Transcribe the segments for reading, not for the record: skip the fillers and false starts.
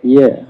Yeah.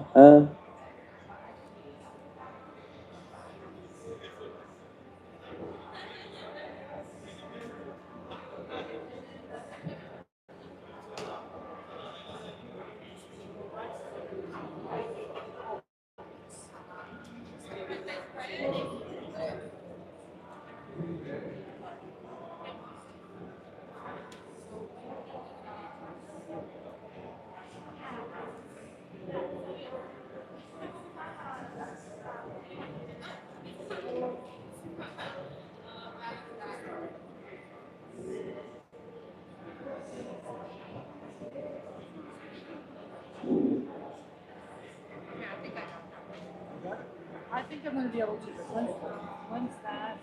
I think I'm going to be able to, but once that,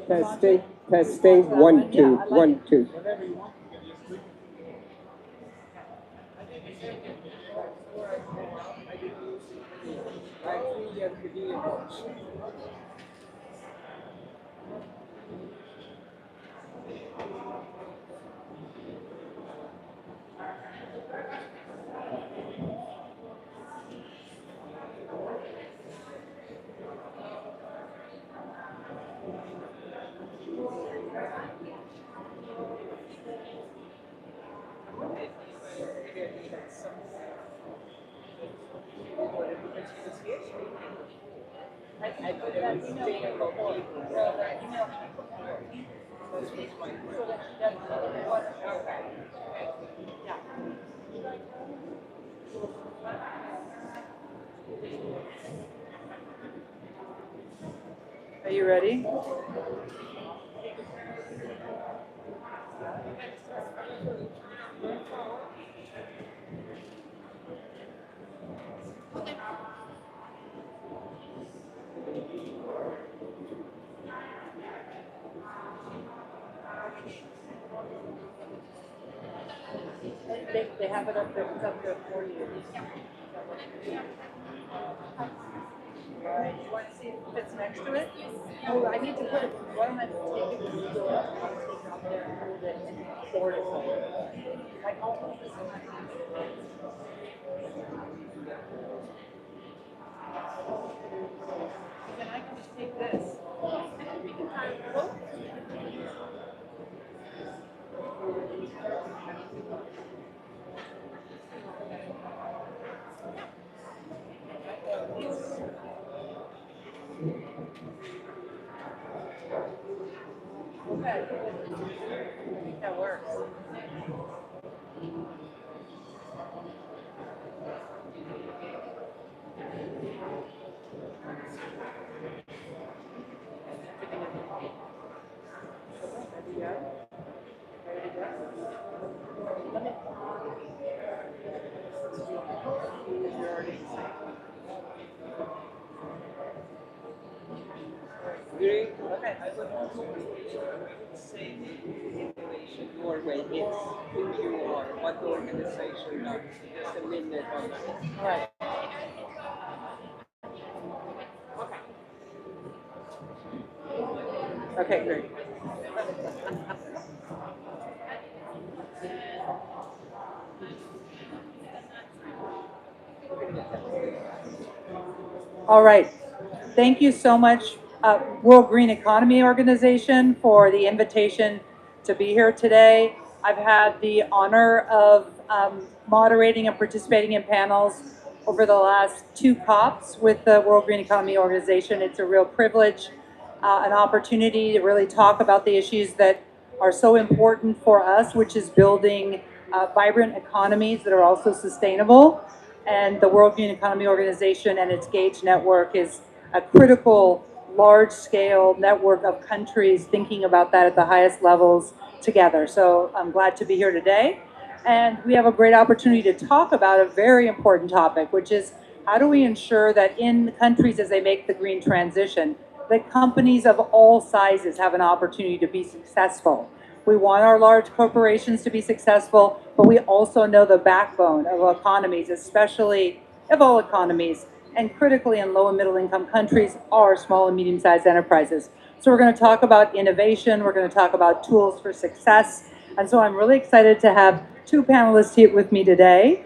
Testing, testing, one, two, one, two. I put that email came before. Well, that email came before. So that she doesn't know the water. Yeah. Are you ready? They have it up there. It's up there for you. Right. You want to see if it fits next to it? Oh, I need to put it. Why don't I take it to the door? I'll take it up there and hold it and pour it over. Like, I'll hold this in my hand. Then I can just take this. And we can try it both. Okay. I think that works. Ready to go? Ready to go? Let me. You're already Great. okay. I would also say the innovation Norway is who you are, what the organization does. Just a minute on that. All right. Okay, great. All right. Thank you so much, World Green Economy Organization, for the invitation to be here today. I've had the honor of moderating and participating in panels over the last two COPs with the World Green Economy Organization. It's a real privilege, an opportunity to really talk about the issues that are so important for us, which is building vibrant economies that are also sustainable. And the World Green Economy Organization and its GAGE network is a critical, large-scale network of countries thinking about that at the highest levels together. So I'm glad to be here today. And we have a great opportunity to talk about a very important topic, which is how do we ensure that in countries as they make the green transition, that companies of all sizes have an opportunity to be successful. We want our large corporations to be successful, but we also know the backbone of economies, especially of all economies, and critically in low and middle income countries are small and medium-sized enterprises. So we're going to talk about innovation, we're going to talk about tools for success, And so I'm really excited to have two panelists here with me today.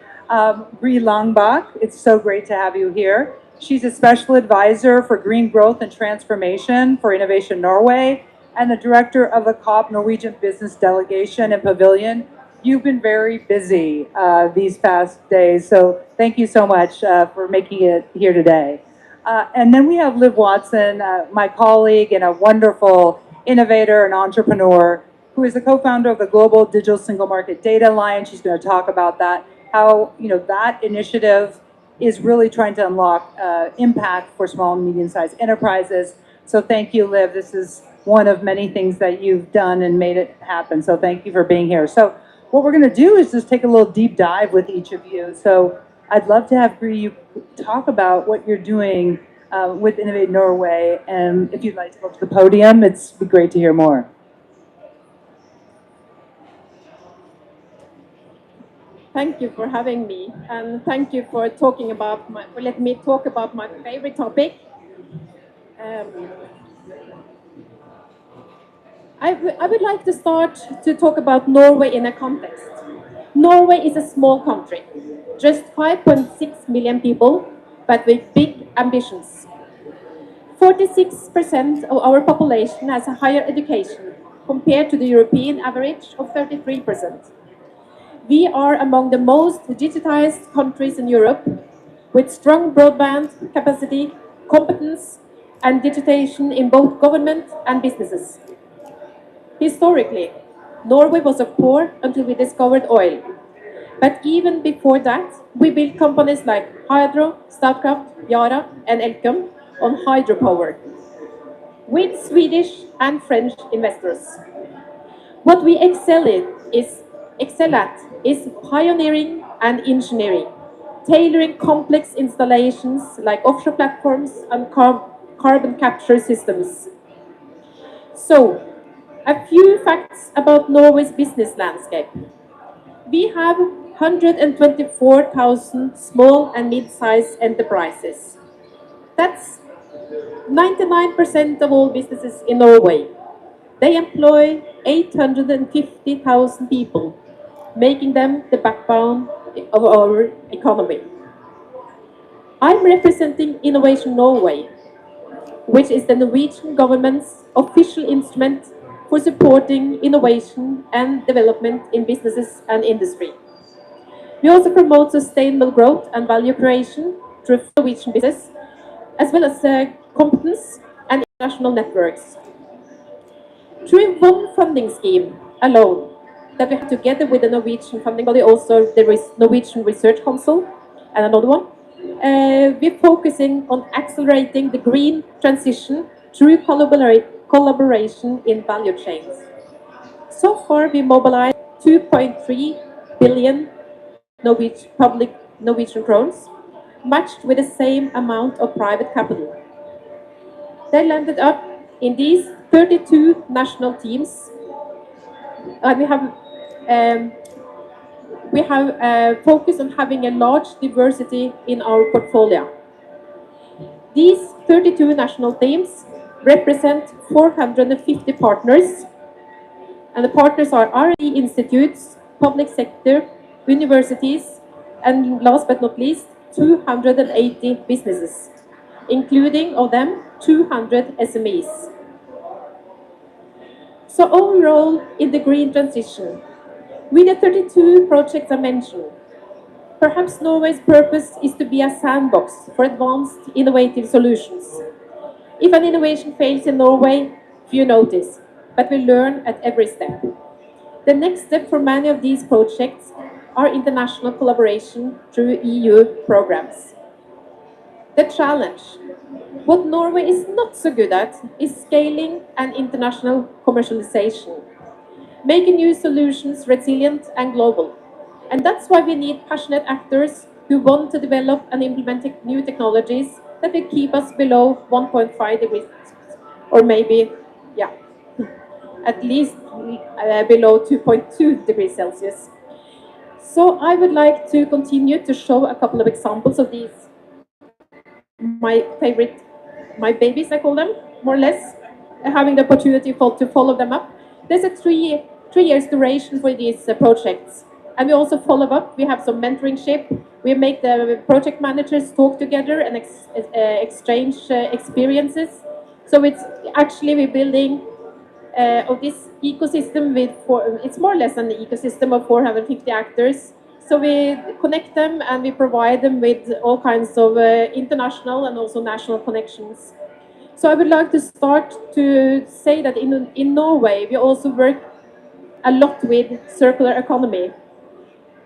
Brie Langbach, it's so great to have you here. She's a special advisor for green growth and transformation for Innovation Norway and the director of the COP Norwegian Business Delegation and Pavilion. You've been very busy these past days, so thank you so much for making it here today. And then we have Liv Watson, my colleague and a wonderful innovator and entrepreneur who is the co-founder of the Global Digital Single Market Data Alliance. She's going to talk about that, how that initiative is really trying to unlock impact for small and medium-sized enterprises. So thank you, Liv. This is one of many things that you've done and made it happen. So thank you for being here. So what we're going to do is just take a little deep dive with each of you. So I'd love to have Bree, you talk about what you're doing with Innovate Norway. And if you'd like to go to the podium, it's be great to hear more. Thank you for having me, and thank you for talking about let me talk about my favorite topic. I would like to start to talk about Norway in a context. Norway is a small country, just 5.6 million people, but with big ambitions. 46% of our population has a higher education compared to the European average of 33%. We are among the most digitized countries in Europe, with strong broadband capacity, competence, and digitization in both government and businesses. Historically, Norway was poor until we discovered oil. But even before that, we built companies like Hydro, Statkraft, Yara, and Elkem on hydropower, with Swedish and French investors. What we excel at is pioneering and engineering, tailoring complex installations like offshore platforms and carbon capture systems. So, a few facts about Norway's business landscape. We have 124,000 small and mid-sized enterprises. That's 99% of all businesses in Norway. They employ 850,000 people, making them the backbone of our economy. I'm representing Innovation Norway, which is the Norwegian government's official instrument for supporting innovation and development in businesses and industry. We also promote sustainable growth and value creation through Norwegian business, as well as competence and international networks. Through one funding scheme alone that we have together with the Norwegian funding body, also the Norwegian Research Council, and another one, we're focusing on accelerating the green transition through collaboration in value chains. So far, we mobilized 2.3 billion public Norwegian crowns, matched with the same amount of private capital. They landed up in these 32 national teams. Um, we have focused on having a large diversity in our portfolio. These 32 national teams represent 450 partners, and the partners are R&D institutes, public sector, universities, and last but not least, 280 businesses, including of them 200 SMEs. So our role in the green transition, with the 32 projects I mentioned, perhaps Norway's purpose is to be a sandbox for advanced innovative solutions. If an innovation fails in Norway, few notice, but we learn at every step. The next step for many of these projects are international collaboration through EU programs. The challenge, what Norway is not so good at, is scaling and international commercialization, making new solutions resilient and global. And that's why we need passionate actors who want to develop and implement new technologies that will keep us below 1.5 degrees, or maybe, yeah, at least below 2.2 degrees Celsius. So I would like to continue to show a couple of examples of these, my babies, I call them, more or less, having the opportunity to follow them up. There's a tree 3 years duration for these projects. And we also follow up. We have some mentoringship. We make the project managers talk together and exchange experiences. So it's actually we're building of this ecosystem with it's more or less an ecosystem of 450 actors. So we connect them and we provide them with all kinds of international and also national connections. So I would like to start to say that in Norway we also work a lot with circular economy.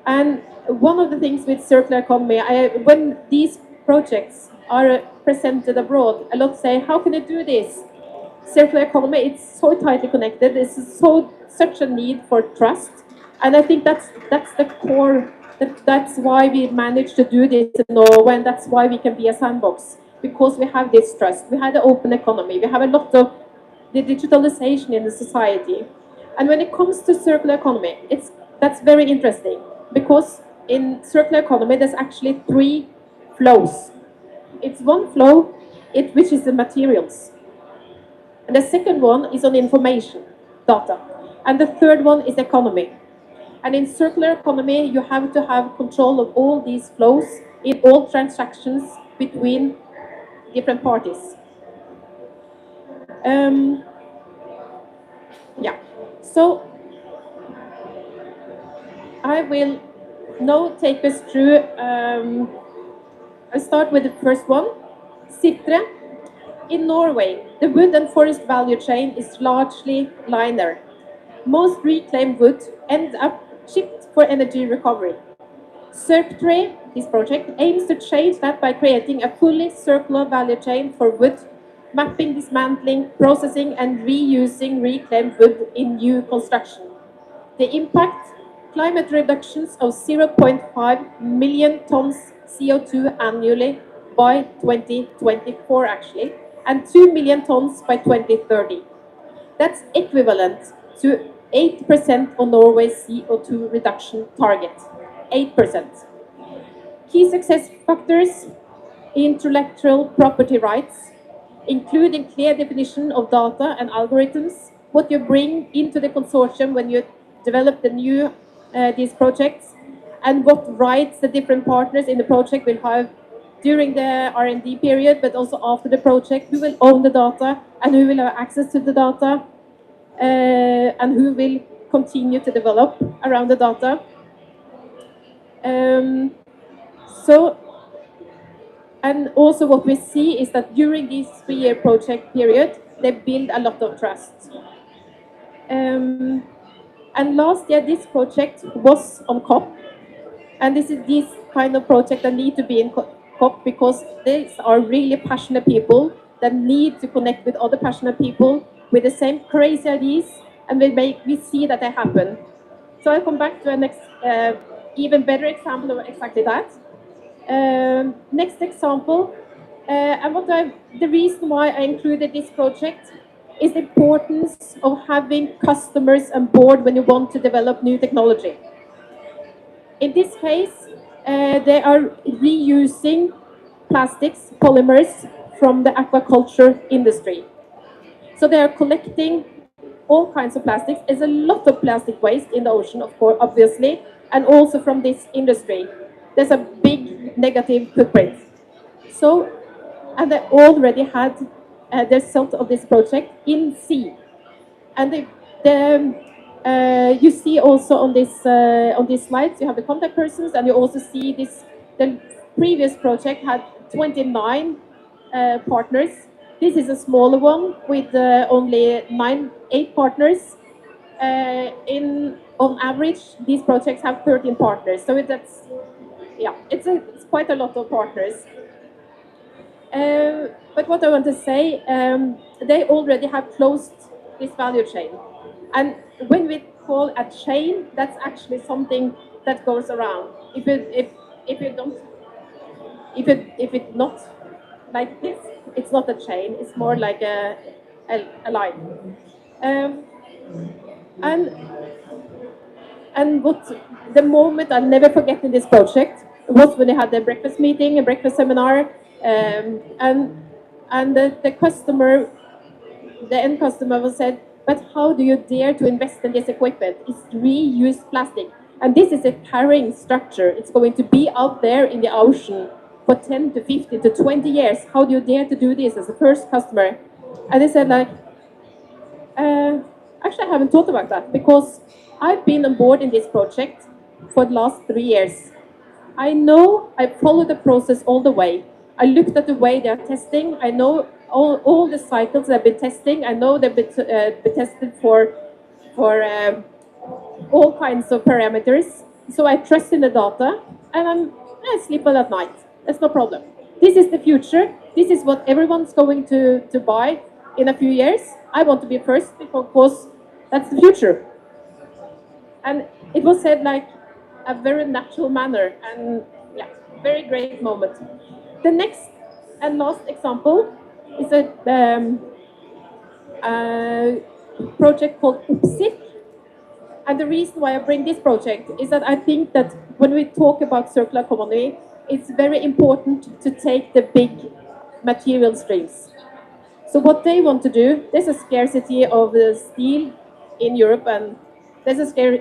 And one of the things with circular economy, when these projects are presented abroad, a lot say, how can I do this? Circular economy, it's so tightly connected. This is such a need for trust. And I think that's the core, that's why we managed to do this in Norway, and that's why we can be a sandbox. Because we have this trust, we have the open economy, we have a lot of the digitalization in the society. And when it comes to circular economy, that's very interesting because in circular economy there's actually three flows. It's one flow, which is the materials. And the second one is on information, data. And the third one is economy. And in circular economy, you have to have control of all these flows in all transactions between different parties. Yeah. So I will now take us through. I'll start with the first one. Sitre. In Norway, the wood and forest value chain is largely linear. Most reclaimed wood ends up shipped for energy recovery. Circ3, this project, aims to change that by creating a fully circular value chain for wood, mapping, dismantling, processing, and reusing reclaimed wood in new construction. The impact, climate reductions of 0.5 million tons CO2 annually by 2024 actually, and 2 million tons by 2030. That's equivalent to 8% of Norway's CO2 reduction target. 8%. Key success factors, intellectual property rights, including clear definition of data and algorithms, what you bring into the consortium when you develop these projects, and what rights the different partners in the project will have during the R&D period, but also after the project, who will own the data and who will have access to the data, and who will continue to develop around the data. So, and also what we see is that during this 3-year project period, they build a lot of trust. And last year, this project was on COP, and this is this kind of project that need to be in COP because these are really passionate people that need to connect with other passionate people with the same crazy ideas, and we see that they happen. So I'll come back to a next, even better example of exactly that. Next example, the reason why I included this project is the importance of having customers on board when you want to develop new technology. In this case, they are reusing plastics, polymers from the aquaculture industry. So they are collecting all kinds of plastics. There's a lot of plastic waste in the ocean, of course, obviously, and also from this industry. There's a big negative footprint. So, and they already had the result of this project in sea. And you see also on these slides, you have the contact persons, and you also see this. The previous project had 29 partners. This is a smaller one with only 8 partners. On average, these projects have 13 partners. So it's quite a lot of partners. But what I want to say, they already have closed this value chain. And when we call a chain, that's actually something that goes around. If it's not like this, it's not a chain. It's more like a line. And what the moment I'll never forget in this project was when they had a breakfast meeting, a breakfast seminar, and the customer, the end customer was said, But how do you dare to invest in this equipment? It's reused plastic. And this is a carrying structure. It's going to be out there in the ocean for 10 to 15 to 20 years. How do you dare to do this as a first customer? And they said, like, uh, actually, I haven't thought about that because I've been on board in this project for the last 3 years. I know I followed the process all the way. I looked at the way they're testing. I know all the cycles they've been testing. I know they've been tested for all kinds of parameters. So I trust in the data and I sleep well at night. That's no problem. This is the future. This is what everyone's going to buy in a few years. I want to be first because that's the future. And it was said like a very natural manner and yeah, very great moment. The next and last example is a project called UPSIC. And the reason why I bring this project is that I think that when we talk about circular economy, it's very important to take the big material streams. So what they want to do, there's a scarcity of steel in Europe, and there's a steel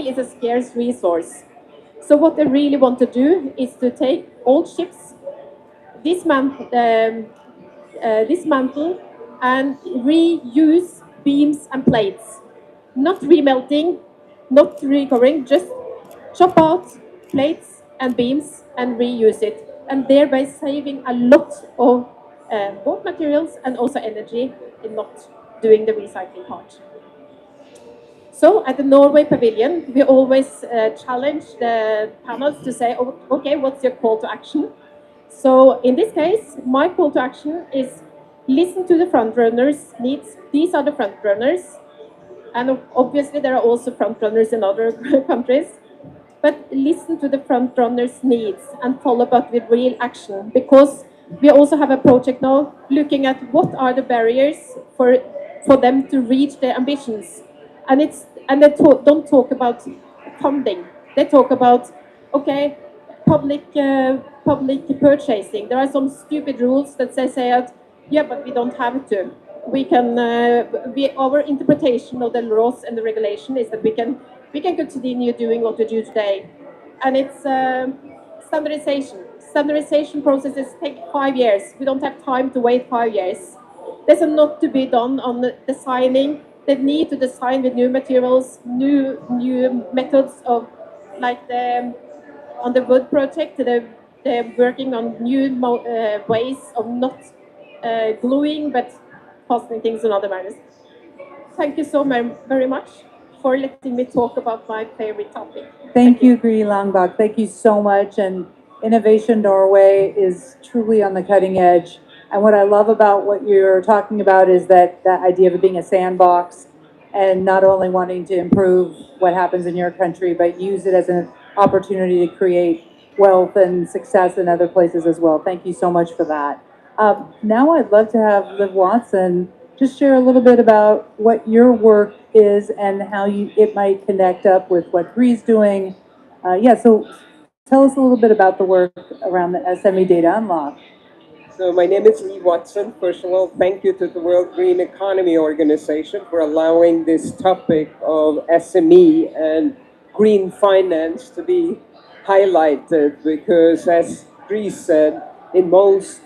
is a scarce resource. So what they really want to do is to take old ships, dismantle and reuse beams and plates. Not remelting, not recovering, just chop out plates and beams and reuse it, and thereby saving a lot of both materials and also energy in not doing the recycling part. So at the Norway Pavilion, we always challenge the panels to say, "Oh, okay, what's your call to action?" So in this case, my call to action is listen to the front runners' needs. These are the front runners, and obviously there are also front runners in other countries. But listen to the front runners' needs and follow up with real action, because we also have a project now looking at what are the barriers for them to reach their ambitions. And don't talk about funding. They talk about, okay, public purchasing. There are some stupid rules that say that, yeah, but we don't have to. We can our interpretation of the laws and the regulation is that we can continue doing what we do today, and it's standardization. Standardization processes take 5 years. We don't have time to wait 5 years. There's a lot to be done on the designing. They need to design with new materials, new methods of, like on the wood project, they're working on new ways of not gluing but fastening things in other manners. Thank you so very much for letting me talk about my favorite topic. Thank you, Gry Langbach. Thank you so much. And Innovation Norway is truly on the cutting edge. And what I love about what you're talking about is that idea of it being a sandbox and not only wanting to improve what happens in your country, but use it as an opportunity to create wealth and success in other places as well. Thank you so much for that. Now I'd love to have Liv Watson just share a little bit about what your work is and how it might connect up with what Gry's doing. So tell us a little bit about the work around the SME Data Unlock. So my name is Lee Watson. First of all, thank you to the World Green Economy Organization for allowing this topic of SME and green finance to be highlighted, because as Gry said, in most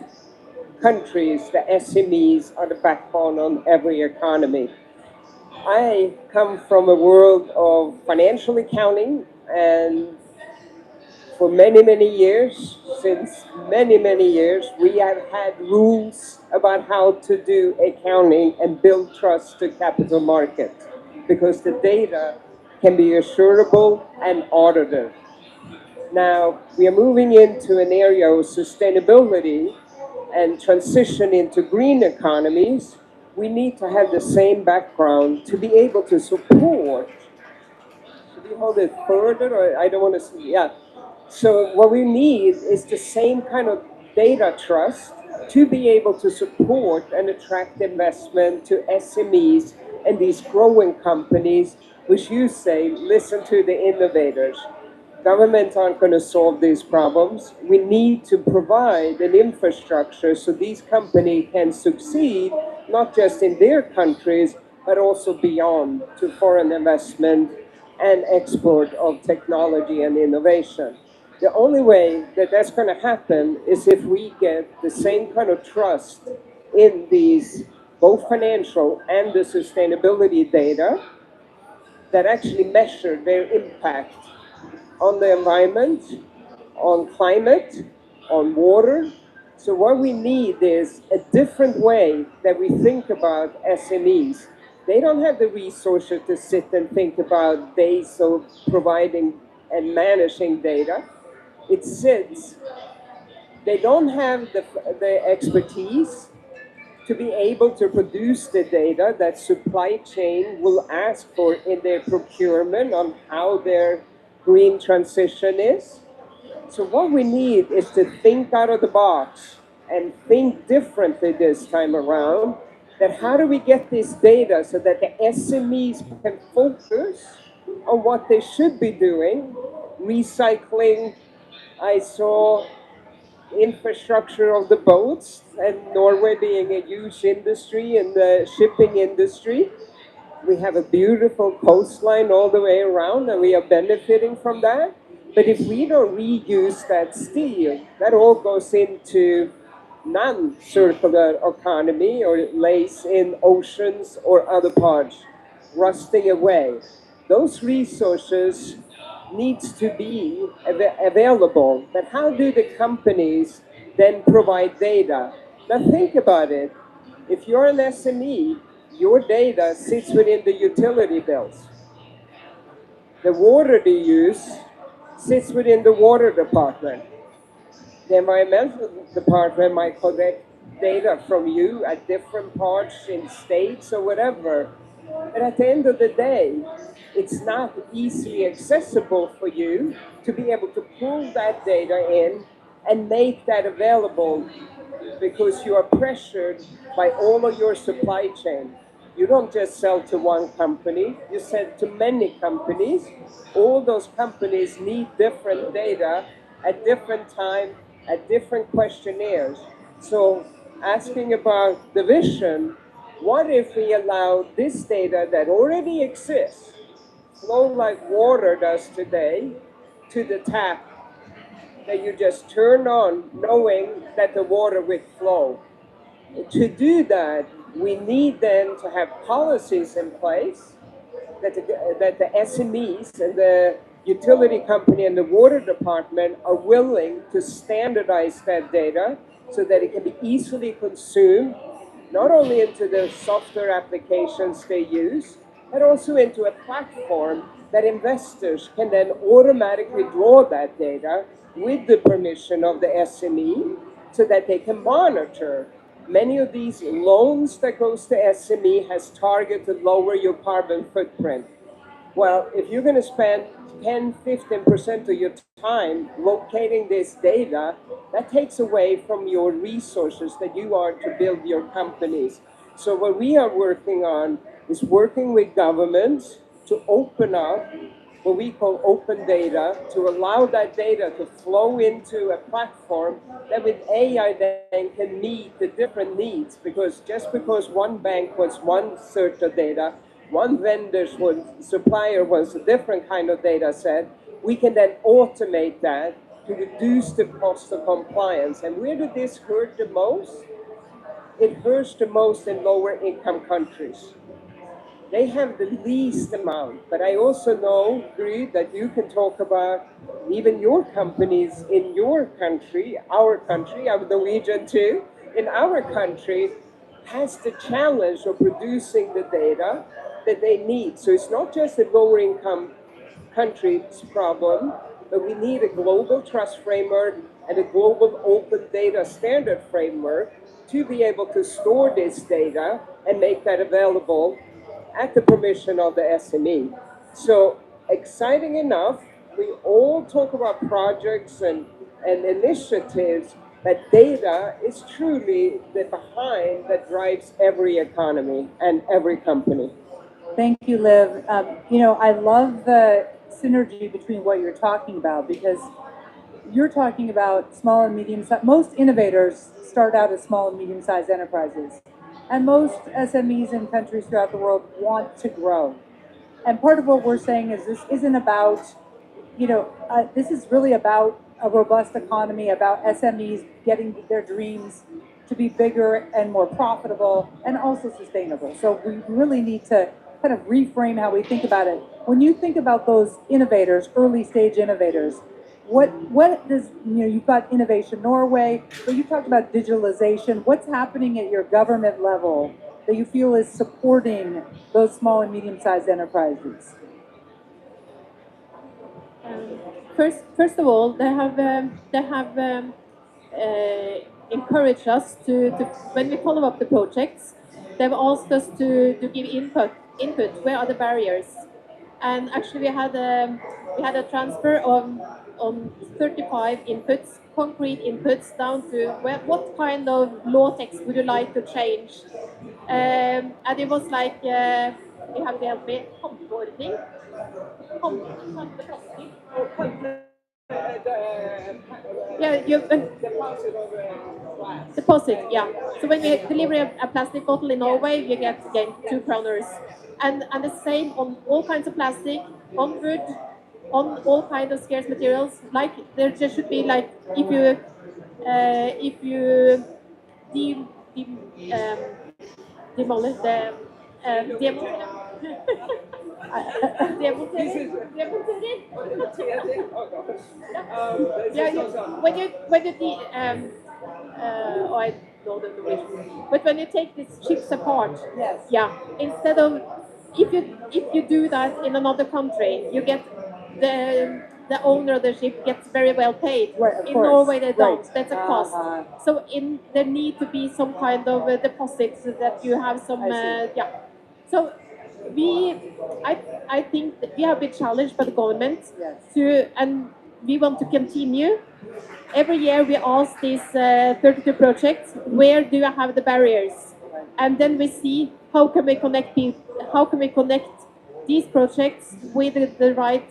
countries, the SMEs are the backbone on every economy. I come from a world of financial accounting, and for many, many years, since many, many years, we have had rules about how to do accounting and build trust to capital markets, because the data can be assurable and audited. Now, we are moving into an area of sustainability and transition into green economies. We need to have the same background to be able to support. Should we hold it further, or I don't want to see? Yeah. So what we need is the same kind of data trust to be able to support and attract investment to SMEs and these growing companies, which you say, listen to the innovators. Governments aren't going to solve these problems. We need to provide an infrastructure so these companies can succeed not just in their countries, but also beyond to foreign investment and export of technology and innovation. The only way that that's going to happen is if we get the same kind of trust in these both financial and the sustainability data that actually measure their impact on the environment, on climate, on water. So what we need is a different way that we think about SMEs. They don't have the resources to sit and think about days of providing and managing data. It sits. They don't have the expertise to be able to produce the data that supply chain will ask for in their procurement on how their green transition is. So what we need is to think out of the box and think differently this time around. That how do we get this data so that the SMEs can focus on what they should be doing, recycling. I saw infrastructure of the boats, and Norway being a huge industry in the shipping industry. We have a beautiful coastline all the way around, and we are benefiting from that. But if we don't reuse that steel, that all goes into non-circular economy or lays in oceans or other parts, rusting away. Those resources needs to be available. But how do the companies then provide data? Now think about it. If you're an SME, your data sits within the utility bills. The water they use sits within the water department. The environmental department might collect data from you at different parts in states or whatever. But at the end of the day, it's not easily accessible for you to be able to pull that data in and make that available because you are pressured by all of your supply chain. You don't just sell to one company, you sell to many companies. All those companies need different data at different time, at different questionnaires. So asking about the vision, what if we allow this data that already exists, flow like water does today, to the tap that you just turn on knowing that the water will flow? To do that, we need then to have policies in place that the SMEs and the utility company and the water department are willing to standardize that data so that it can be easily consumed, not only into the software applications they use, but also into a platform that investors can then automatically draw that data with the permission of the SME so that they can monitor. Many of these loans that goes to SME has targeted to lower your carbon footprint. Well, if you're going to spend 10, 15% of your time locating this data, that takes away from your resources that you are to build your companies. So what we are working on is working with governments to open up what we call open data, to allow that data to flow into a platform that with AI then can meet the different needs. Because just because one bank wants one sort of data, one vendor's supplier wants a different kind of data set, we can then automate that to reduce the cost of compliance. And where did this hurt the most? It hurts the most in lower income countries. They have the least amount. But I also know, Gry, that you can talk about even your companies in your country, I'm Norwegian too, in our country, has the challenge of producing the data that they need. So it's not just a lower income country's problem, but we need a global trust framework and a global open data standard framework to be able to store this data and make that available at the permission of the SME. So exciting enough, we all talk about projects and initiatives, but data is truly the behind that drives every economy and every company. Thank you, Liv. I love the synergy between what you're talking about because you're talking about small and medium sized. Most innovators start out as small and medium sized enterprises. And most SMEs in countries throughout the world want to grow. And part of what we're saying is this isn't about, this is really about a robust economy, about SMEs getting their dreams to be bigger and more profitable and also sustainable. So we really need to kind of reframe how we think about it. When you think about those innovators, early stage innovators, what does, you've got Innovation Norway, but you talked about digitalization. What's happening at your government level that you feel is supporting those small and medium-sized enterprises? First of all, they have encouraged us to when we follow up the projects, they've asked us to give input. Where are the barriers? And actually, we had a transfer of on 35 inputs, concrete inputs, down to what kind of law text would you like to change? And it was like we have to help me. Håndordning. Håndplastikk. Yeah, deposit, yeah. So when you deliver a plastic bottle in Norway, you get again 2 kroners, and the same on all kinds of plastic, on wood, on all kinds of scarce materials. Like there just should be like if you de, de, um, demolish the demontere. Demontere. Yeah, when you I know the Norwegian, but when you take these chips apart, Yes. yeah, instead of if you do that in another country, you get the owner of the ship gets very well paid. Right, of In course. Norway, they don't. Right. That's a cost. So there need to be some kind of deposits so that you have some I see. yeah. So we, I, I think that we have been challenged by the government Yes. and we want to continue. Every year we ask these 32 projects, where do you have the barriers? And then we see how can we connect these projects with the right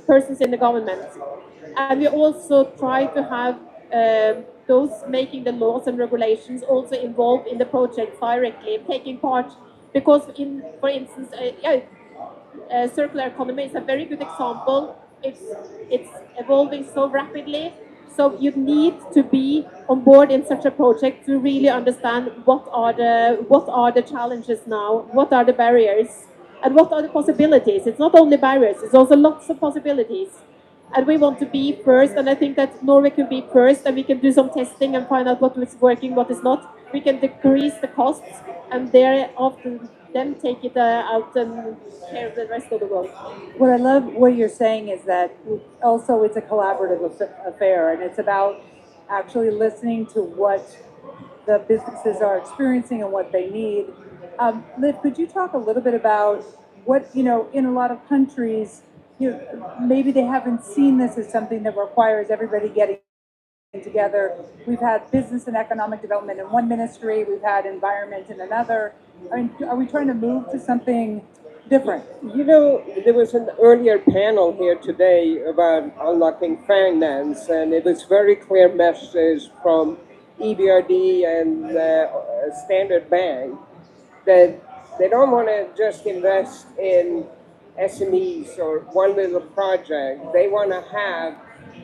persons in the government. And we also try to have those making the laws and regulations also involved in the project directly, taking part. Because for instance, circular economy is a very good example. It's evolving so rapidly. So you need to be on board in such a project to really understand what are the challenges now, what are the barriers, and what are the possibilities. It's not only barriers; it's also lots of possibilities. And we want to be first, and I think that Norway can be first, and we can do some testing and find out what is working, what is not. We can decrease the costs, and thereafter then take it out and share with the rest of the world. What I love what you're saying is that also it's a collaborative affair, and it's about actually listening to what the businesses are experiencing and what they need. Liv, could you talk a little bit about what, in a lot of countries, maybe they haven't seen this as something that requires everybody getting together. We've had business and economic development in one ministry, we've had environment in another. I mean, are we trying to move to something different? There was an earlier panel here today about unlocking finance, and it was very clear message from EBRD and Standard Bank that they don't want to just invest in SMEs or one little project. They want to have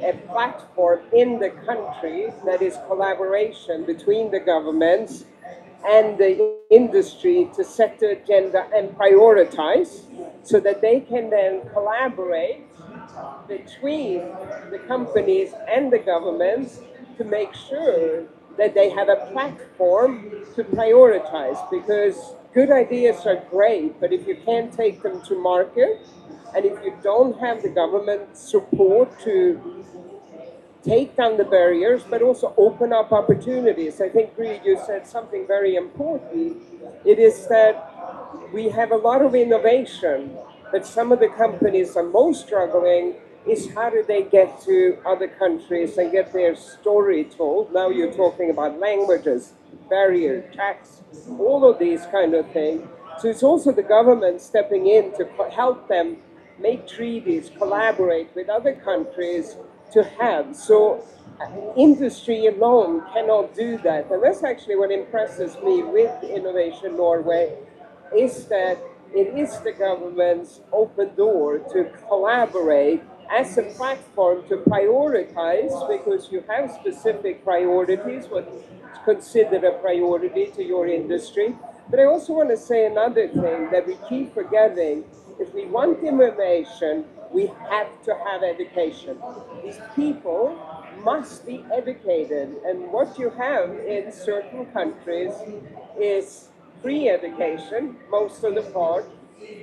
a platform in the country that is collaboration between the governments and the industry to set the agenda and prioritize so that they can then collaborate between the companies and the governments to make sure that they have a platform to prioritize, because good ideas are great, but if you can't take them to market and if you don't have the government support to take down the barriers, but also open up opportunities. I think, Bree, you said something very important. It is that we have a lot of innovation, but some of the companies are most struggling is how do they get to other countries and get their story told. Now you're talking about languages, barrier, tax, all of these kind of things. So it's also the government stepping in to help them make treaties, collaborate with other countries to have. So industry alone cannot do that. And that's actually what impresses me with Innovation Norway, is that it is the government's open door to collaborate as a platform to prioritize, because you have specific priorities, what is considered a priority to your industry. But I also want to say another thing that we keep forgetting. If we want innovation, we have to have education. These people must be educated, and what you have in certain countries is free education, most of the part,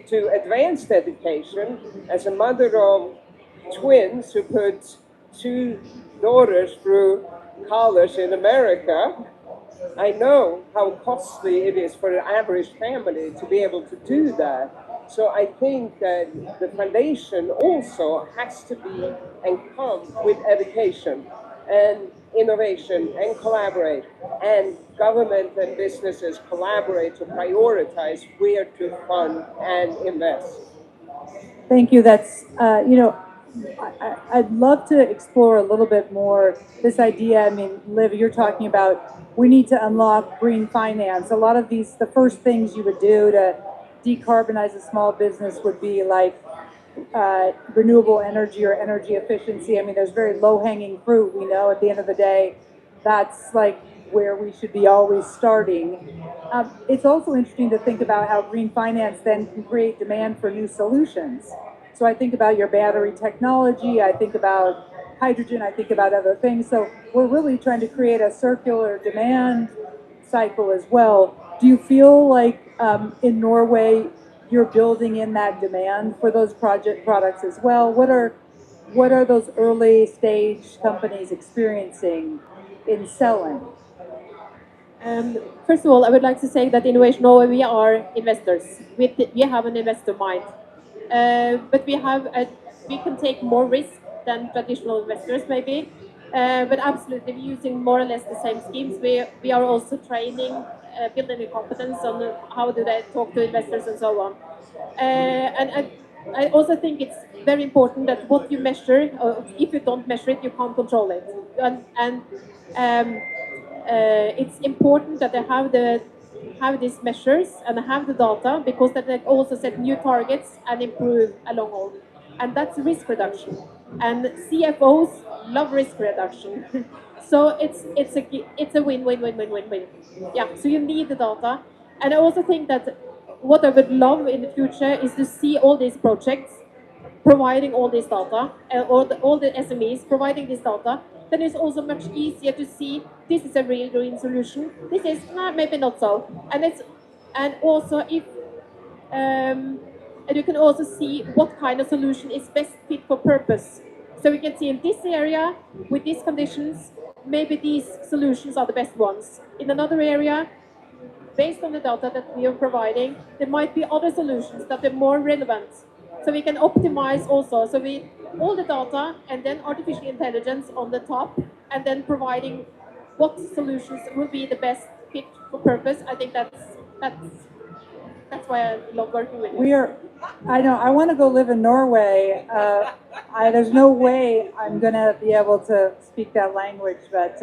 to advanced education. As a mother of twins who put two daughters through college in America, I know how costly it is for an average family to be able to do that. So I think that the foundation also has to be and come with education and innovation and collaborate. And government and businesses collaborate to prioritize where to fund and invest. Thank you. That's, I'd love to explore a little bit more this idea. I mean, Liv, you're talking about we need to unlock green finance. A lot of these, the first things you would do to decarbonize a small business would be like renewable energy or energy efficiency. I mean, there's very low hanging fruit. We know at the end of the day, that's like where we should be always starting. It's also interesting to think about how green finance then can create demand for new solutions. So I think about your battery technology, I think about hydrogen, I think about other things. So we're really trying to create a circular demand cycle as well. Do you feel like in Norway you're building in that demand for those project products as well? What are those early stage companies experiencing in selling? First of all, I would like to say that Innovation Norway, we are investors. We have an investor mind. But we can take more risk than traditional investors maybe. But absolutely, we're using more or less the same schemes. We are also training, building the competence on how do they talk to investors and so on. And I also think it's very important that what you measure, or if you don't measure it, you can't control it. And um, it's important that they have these measures and have the data, because that they also set new targets and improve along all. And that's risk reduction. And CFOs love risk reduction. So it's a win. Yeah. So you need the data, and I also think that what I would love in the future is to see all these projects providing all this data, all the SMEs providing this data, then it's also much easier to see this is a real green solution. This is maybe not so, and also if and you can also see what kind of solution is best fit for purpose. So we can see in this area with these conditions, maybe these solutions are the best ones. In another area, based on the data that we are providing, there might be other solutions that are more relevant. So we can optimize also. So we all the data and then artificial intelligence on the top, and then providing what solutions will be the best fit for purpose. I think that's why I love working with you. We are, I know, I want to go live in Norway. There's no way I'm going to be able to speak that language, but,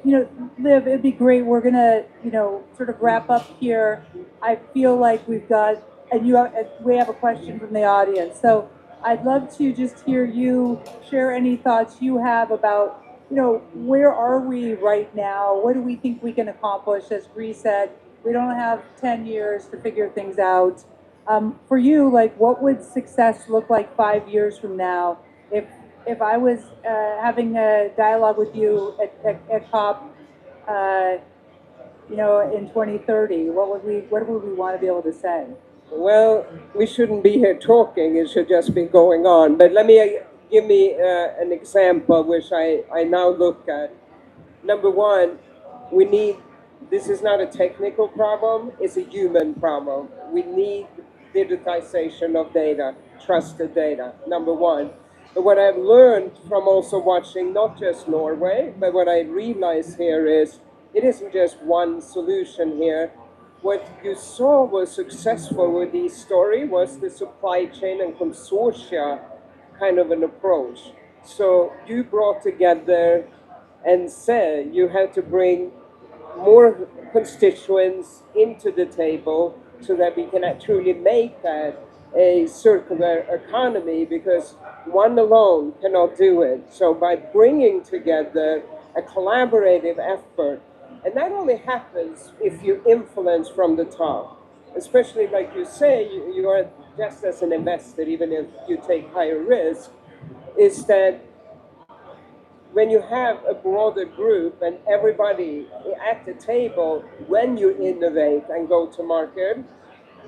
Liv, it'd be great. We're going to, sort of wrap up here. I feel like we've got, and we have a question from the audience. So I'd love to just hear you share any thoughts you have about, where are we right now? What do we think we can accomplish? As Bree said, we don't have 10 years to figure things out. For you, like, what would success look like 5 years from now? If I was having a dialogue with you at COP, in 2030, what would we want to be able to say? Well, we shouldn't be here talking, it should just be going on. But let me give me an example which I now look at. Number one, this is not a technical problem, it's a human problem. We need digitization of data, trusted data, number one. But what I've learned from also watching not just Norway, but what I realize here is it isn't just one solution here. What you saw was successful with this story was the supply chain and consortia kind of an approach. So you brought together and said you had to bring more constituents into the table so that we can truly make that a circular economy, because one alone cannot do it. So by bringing together a collaborative effort, and that only happens if you influence from the top, especially like you say, you are just as an investor, even if you take higher risk, is that when you have a broader group and everybody at the table, when you innovate and go to market,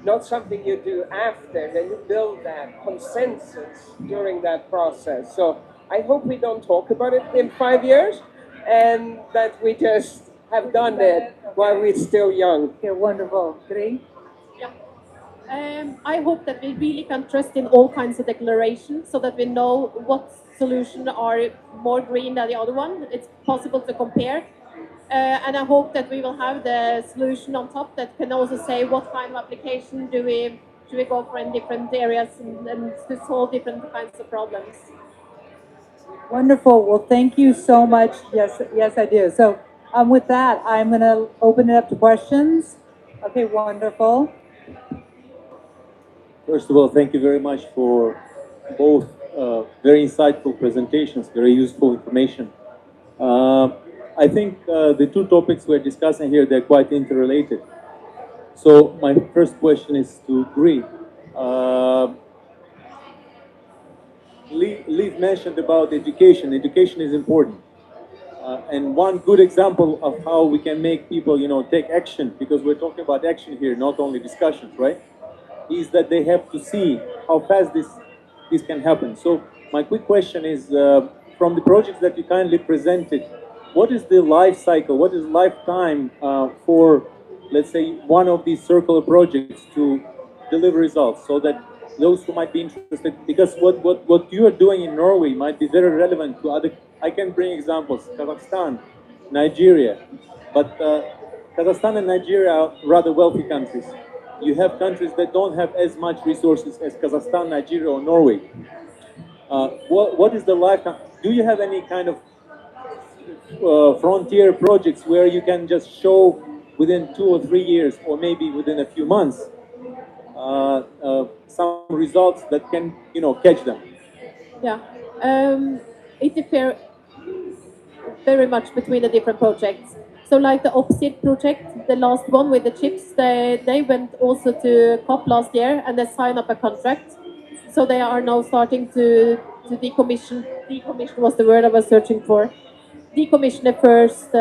not something you do after, then you build that consensus during that process. So I hope we don't talk about it in 5 years, and that we just have done it while we're still young. Okay, wonderful. Green? Yeah. I hope that we really can trust in all kinds of declarations so that we know what solutions are more green than the other one. It's possible to compare. And I hope that we will have the solution on top that can also say what kind of application should we go for in different areas and to solve different kinds of problems. Wonderful. Well, thank you so much. Yes, yes, I do. So, with that, I'm going to open it up to questions. Okay, wonderful. First of all, thank you very much for both very insightful presentations, very useful information. I think the two topics we're discussing here, they're quite interrelated. So my first question is to Bree. Liv mentioned about education. Education is important. And one good example of how we can make people, take action, because we're talking about action here, not only discussions, right? Is that they have to see how fast this can happen. So my quick question is, from the projects that you kindly presented, what is the life cycle, what is lifetime for, let's say, one of these circular projects to deliver results, so that those who might be interested, because what you are doing in Norway might be very relevant to other, I can bring examples, Kazakhstan, Nigeria, but Kazakhstan and Nigeria are rather wealthy countries. You have countries that don't have as much resources as Kazakhstan, Nigeria, or Norway. What is the lifetime? Do you have any kind of frontier projects where you can just show within 2 or 3 years, or maybe within a few months, some results that can, catch them? Yeah. It differs very much between the different projects. So like the Opsit project, the last one with the chips, they went also to COP last year and they signed up a contract. So they are now starting to decommission was the word I was searching for. Decommission the first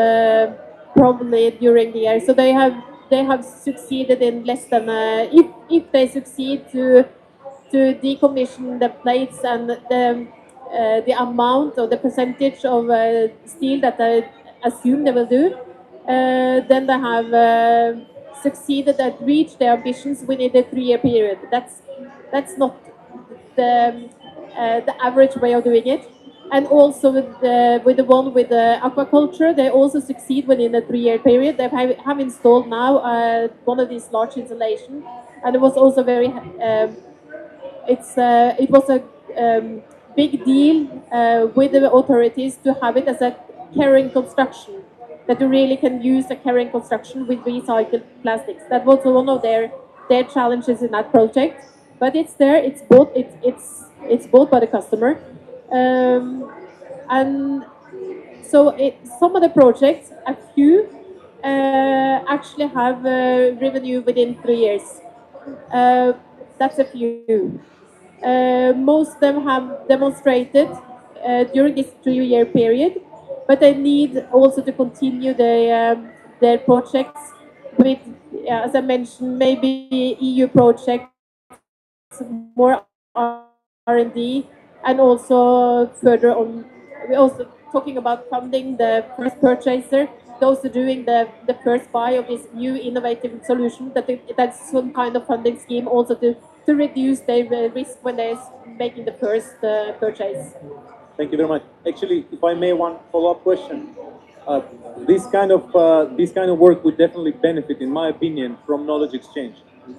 probably during the year. So they have succeeded in less than if they succeed to decommission the plates and the amount or the percentage of steel that I assume they will do, then they have succeeded at reach their ambitions within a 3-year period. That's not the average way of doing it. And also with the one with the aquaculture, they also succeed within a 3-year period. They have installed now one of these large installations, and it was also very it was a big deal with the authorities to have it as a carrying construction, that you really can use a carrying construction with recycled plastics. That was one of their challenges in that project, but it's there. It's bought by the customer, and so some of the projects, a few, actually have revenue within 3 years. That's a few. Most of them have demonstrated during this 3-year period, but they need also to continue their projects with, as I mentioned, maybe EU projects, more R&D, and also further on. We're also talking about funding the first purchaser, those who are doing the first buy of this new innovative solution, that's some kind of funding scheme also to reduce their risk when they're making the first purchase. Thank you very much. Actually, if I may, one follow-up question. This kind of work would definitely benefit, in my opinion, from knowledge exchange.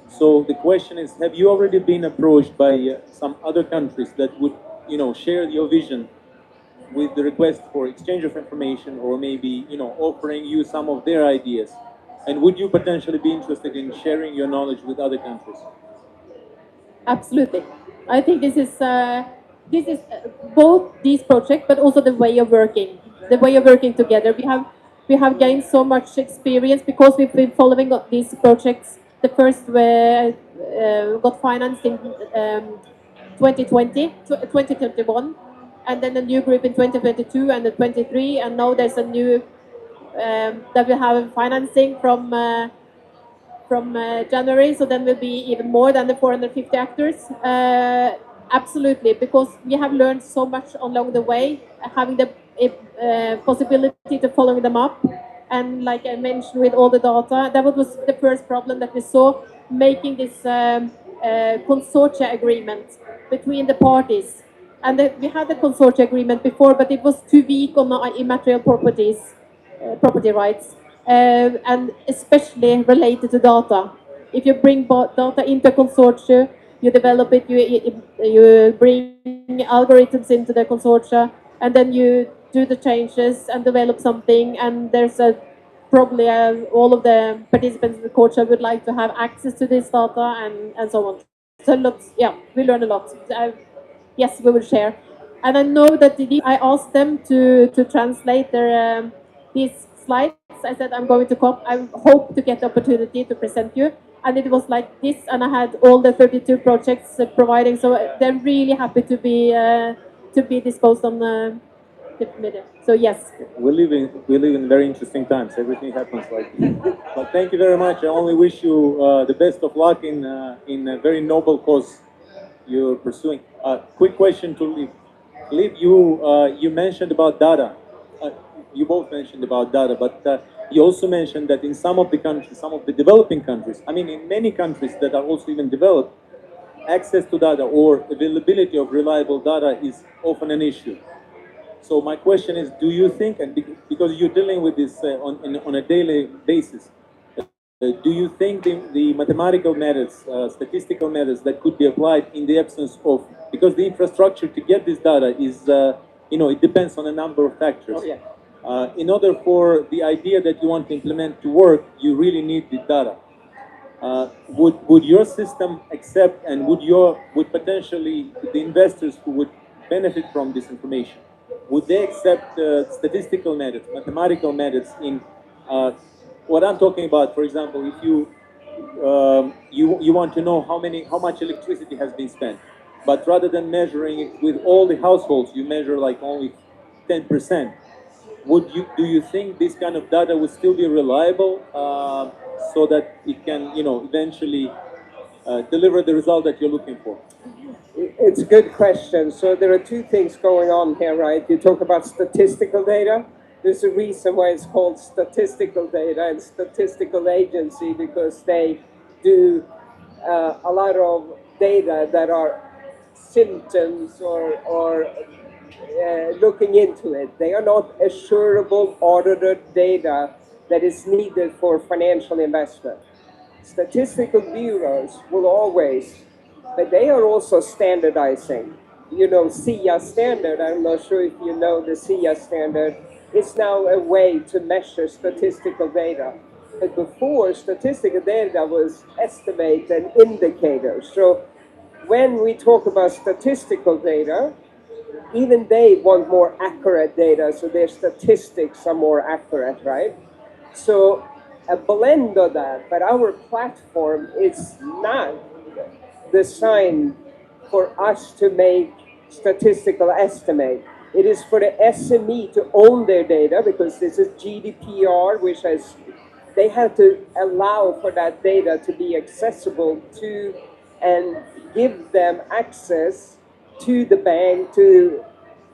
So the question is, have you already been approached by some other countries that would, share your vision with the request for exchange of information, or maybe offering you some of their ideas? And would you potentially be interested in sharing your knowledge with other countries? Absolutely. I think this is both these projects, but also the way of working together. We have gained so much experience because we've been following up these projects. The first were got financed in 2020, 2021, and then a new group in 2022 and the 23, and now there's a new that we have financing from January, so then will be even more than the 450 actors. Absolutely, because we have learned so much along the way, having the possibility to follow them up. And like I mentioned with all the data, that was the first problem that we saw, making this consortia agreement between the parties. And we had the consortia agreement before, but it was too weak on the immaterial property rights, and especially related to data. If you bring data into a consortia, you develop it, you bring algorithms into the consortia, and then you do the changes and develop something, and there's a probably all of the participants in the consortia would like to have access to this data and so on. So lots, yeah, we learn a lot. Yes, we will share. And I know that I asked them to translate these slides. I said I'm going to come. I hope to get the opportunity to present you. And it was like this, and I had all the 32 projects providing. So they're really happy to be disposed on the media. So yes. We live in very interesting times. Everything happens like this. But thank you very much. I only wish you the best of luck in a very noble cause you're pursuing. Quick question to Liv. Liv, you mentioned about data. Uh, you both mentioned about data, but you also mentioned that in some of the countries, some of the developing countries, I mean, in many countries that are also even developed, access to data or availability of reliable data is often an issue. So my question is, do you think, and because you're dealing with this on a daily basis, do you think the mathematical methods, statistical methods that could be applied in the absence of, because the infrastructure to get this data is, it depends on a number of factors. Oh, yeah. In order for the idea that you want to implement to work, you really need the data. Would your system accept, and would potentially the investors who would benefit from this information, would they accept statistical methods, mathematical methods in what I'm talking about? For example, if you want to know how much electricity has been spent, but rather than measuring it with all the households, you measure like only 10%. Do you think this kind of data would still be reliable, so that it can eventually deliver the result that you're looking for? It's a good question. So there are two things going on here, right? You talk about statistical data. There's a reason why it's called statistical data and statistical agency, because they do a lot of data that are symptoms or looking into it. They are not assurable, audited data that is needed for financial investment. Statistical bureaus will always, but they are also standardizing. You know, SIA standard, I'm not sure if you know the SIA standard, it's now a way to measure statistical data. But before, statistical data was estimate and indicators. So when we talk about statistical data, even they want more accurate data, so their statistics are more accurate, right? So a blend of that, but our platform is not designed for us to make statistical estimate. It is for the SME to own their data, because this is GDPR, which has, they have to allow for that data to be accessible to and give them access to the bank, to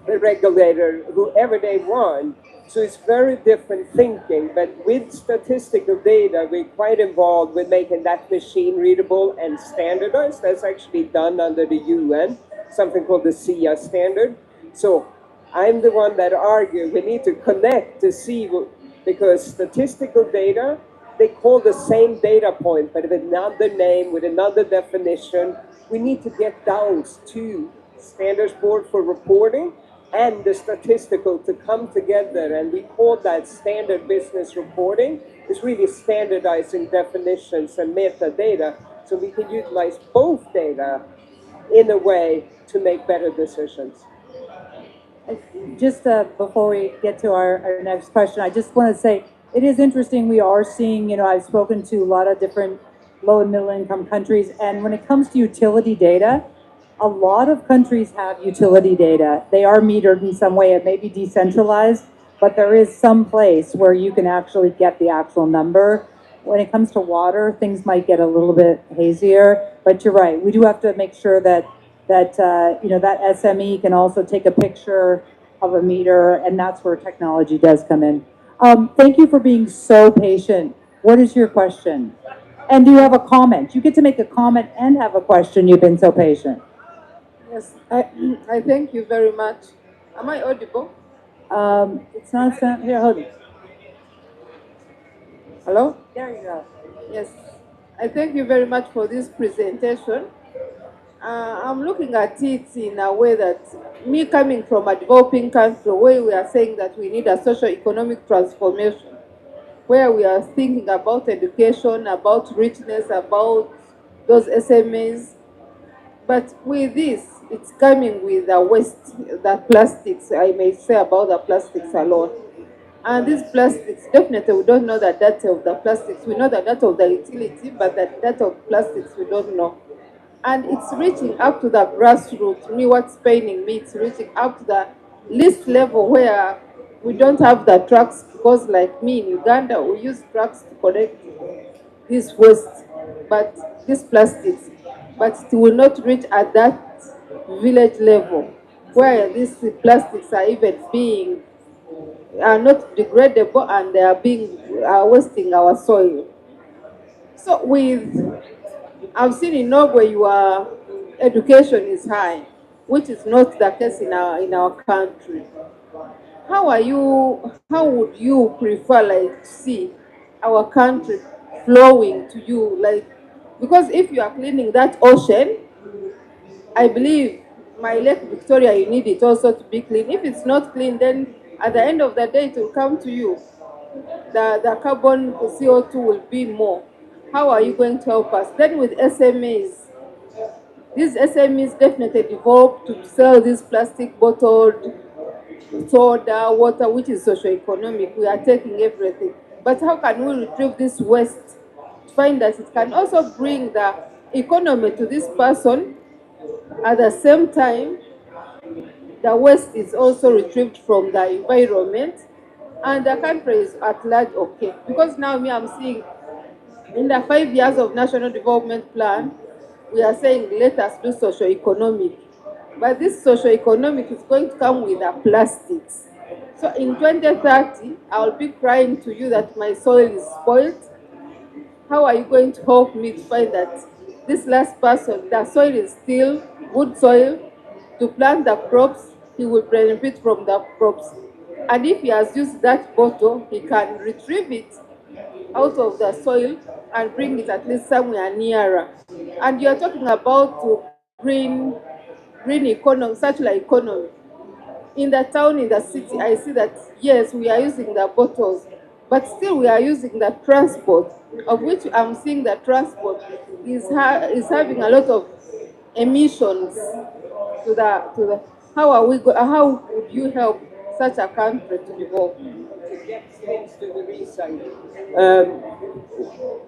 the regulator, whoever they want. So it's very different thinking, but with statistical data, we're quite involved with making that machine readable and standardized. That's actually done under the UN, something called the SIA standard. So I'm the one that argue we need to connect to see, because statistical data, they call the same data point, but with another name, with another definition. We need to get those to standards board for reporting, and the statistical to come together, and we call that standard business reporting. It's really standardizing definitions and metadata so we can utilize both data in a way to make better decisions. Just before we get to our next question, I just want to say it is interesting. We are seeing, I've spoken to a lot of different low and middle income countries, and when it comes to utility data, a lot of countries have utility data. They are metered in some way. It may be decentralized, but there is some place where you can actually get the actual number. When it comes to water, things might get a little bit hazier, but you're right. We do have to make sure that SME can also take a picture of a meter, and that's where technology does come in. Thank you for being so patient. What is your question? And do you have a comment? You get to make a comment and have a question. You've been so patient. Yes, I thank you very much. Am I audible? It's not sound here. Hold it. Hello? There you go. Yes, I thank you very much for this presentation. I'm looking at it in a way that me coming from a developing country where we are saying that we need a socio-economic transformation, where we are thinking about education, about richness, about those SMEs. But with this, it's coming with the waste, the plastics, I may say about the plastics alone. And these plastics, definitely we don't know the data of the plastics. We know the data of the utility, but the data of plastics we don't know. And it's reaching up to the grassroots. Me, what's paining me, it's reaching up to the least level where we don't have the trucks, because like me in Uganda, we use trucks to collect this waste, but these plastics, but it will not reach at that village level where these plastics are even being are not degradable and they are wasting our soil. So I've seen in Norway your education is high, which is not the case in our country. How would you prefer like to see our country flowing to you, like, because if you are cleaning that ocean, I believe my Lake Victoria, you need it also to be clean. If it's not clean, then at the end of the day it will come to you. The carbon CO2 will be more. How are you going to help us? Then with SMEs, these SMEs definitely develop to sell these plastic bottled soda, water, which is socio-economic. We are taking everything. But how can we retrieve this waste to find that it can also bring the economy to this person? At the same time, the waste is also retrieved from the environment, and the country is at large okay. Because now me, I'm seeing in the 5 years of National Development Plan, we are saying let us do socio-economic. But this socio-economic is going to come with the plastics. So in 2030, I'll be crying to you that my soil is spoiled. How are you going to help me to find that this last person, the soil is still good soil to plant the crops, he will benefit from the crops. And if he has used that bottle, he can retrieve it out of the soil and bring it at least somewhere nearer. And you're talking about green economy, circular economy. In the town, in the city, I see that yes, we are using the bottles, but still we are using the transport, of which I'm seeing the transport is having a lot of emissions to the. How would you help such a country to develop? To get things to the recycle.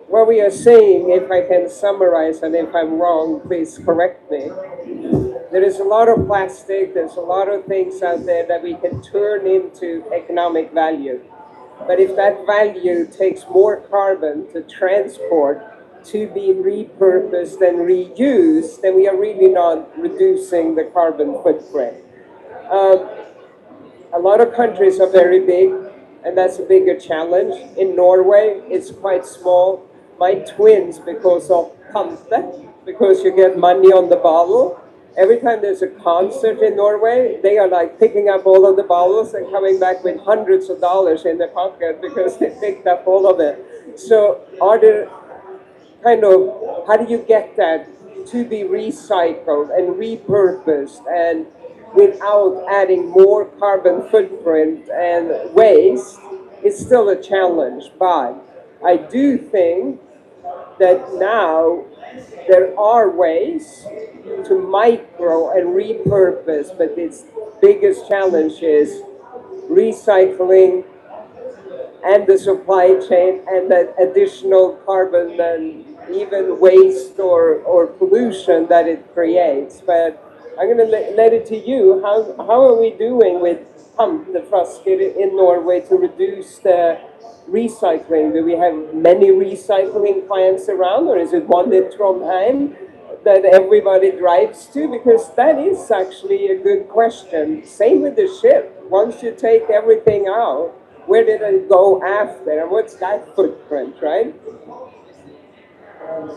What we are saying, if I can summarize, and if I'm wrong, please correct me. There is a lot of plastic, there's a lot of things out there that we can turn into economic value. But if that value takes more carbon to transport to be repurposed and reused, then we are really not reducing the carbon footprint. Um, a lot of countries are very big, and that's a bigger challenge. In Norway, it's quite small. My twins, because of pante, because you get money on the bottle, every time there's a concert in Norway, they are like picking up all of the bottles and coming back with hundreds of dollars in their pocket because they picked up all of it. So are there kind of, how do you get that to be recycled and repurposed and without adding more carbon footprint and waste is still a challenge. But I do think that now there are ways to micro and repurpose, but its biggest challenge is recycling and the supply chain and that additional carbon and even waste or pollution that it creates. But I'm going to let it to you. How are we doing with pump, the Frasker in Norway, to reduce the recycling? Do we have many recycling plants around, or is it one in Trondheim that everybody drives to? Because that is actually a good question. Same with the ship. Once you take everything out, where did it go after, and what's that footprint, right?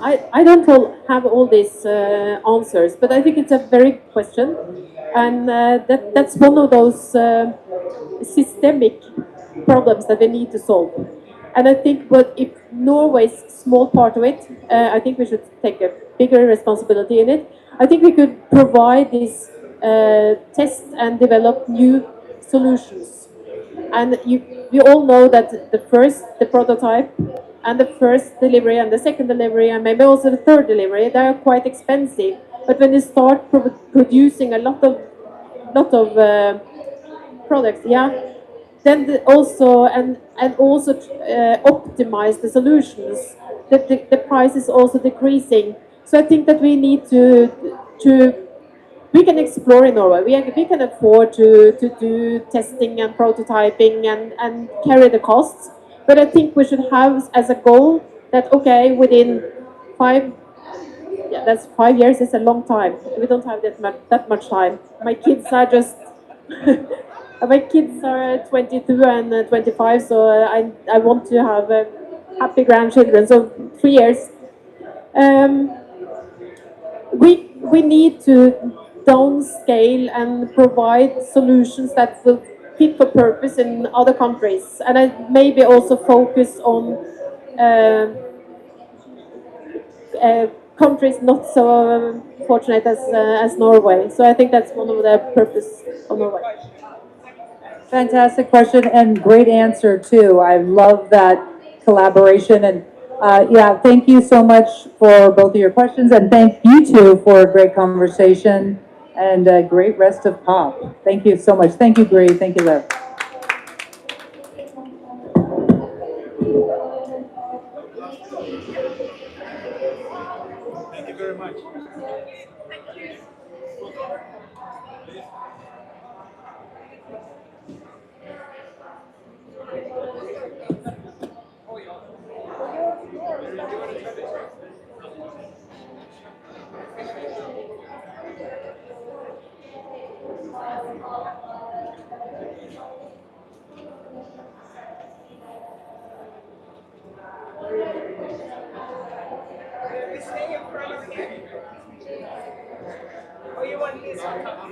I don't have all these answers, but I think it's a very good question, and that's one of those systemic problems that we need to solve. And I think, but if Norway's small part of it, I think we should take a bigger responsibility in it. I think we could provide this test and develop new solutions. And we all know that the prototype, and the first delivery, and the second delivery, and maybe also the third delivery, they are quite expensive. But when you start producing a lot of products, yeah, then also and also optimize the solutions. The price is also decreasing. So I think that we need to we can explore in Norway. We can afford to do testing and prototyping and carry the costs. But I think we should have as a goal that, okay, within 5, yeah, that's 5 years is a long time. We don't have that much time. My kids are just my kids are 22 and 25, so I want to have happy grandchildren. So 3 years. Um, we need to downscale and provide solutions that will fit for purpose in other countries, and I maybe also focus on uh, countries not so fortunate as Norway. So I think that's one of the purpose of Norway. Fantastic question and great answer too. I love that collaboration and yeah, thank you so much for both of your questions and thank you two for a great conversation and a great rest of POP. Thank you so much. Thank you, Bree. Thank you, Liv. Thank you very much. Oh, you want this one?